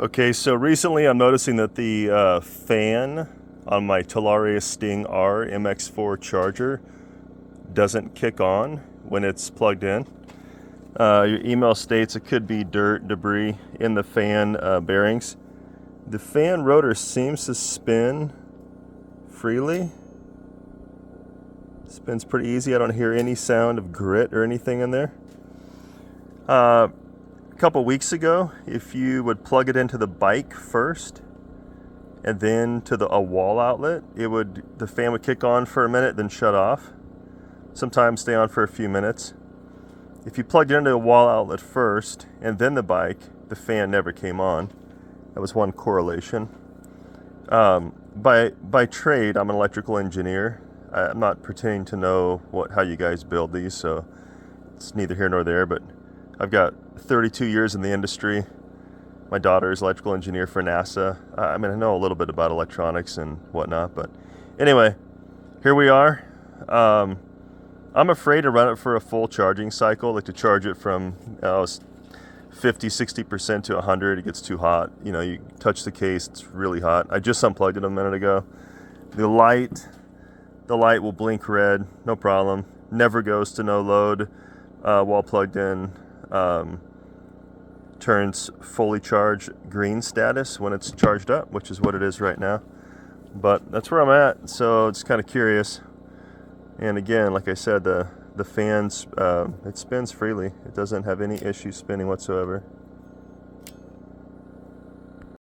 Okay, so recently I'm noticing that the fan on my Talaria Sting R MX4 charger doesn't kick on when it's plugged in. Your email states it could be dirt, debris in the fan bearings. The fan rotor seems to spin freely. Spins pretty easy. I don't hear any sound of grit or anything in there. A couple weeks ago, if you would plug it into the bike first and then to a wall outlet, the fan would kick on for a minute, then shut off. Sometimes stay on for a few minutes. If you plugged it into a wall outlet first and then the bike, the fan never came on. That was one correlation. By trade, I'm an electrical engineer. I'm not pretending to know how you guys build these, so it's neither here nor there, but I've got 32 years in the industry. My daughter is electrical engineer for NASA. I know a little bit about electronics and whatnot, but anyway, here we are. I'm afraid to run it for a full charging cycle, like to charge it from 50, 60% to 100. It gets too hot. You touch the case, it's really hot. I just unplugged it a minute ago. The light will blink red, no problem. Never goes to no load while plugged in. Turns fully charged green status when it's charged up, which is what it is right now. But that's where I'm at, so it's kind of curious. And again, like I said, the fans, it spins freely. It doesn't have any issue spinning whatsoever.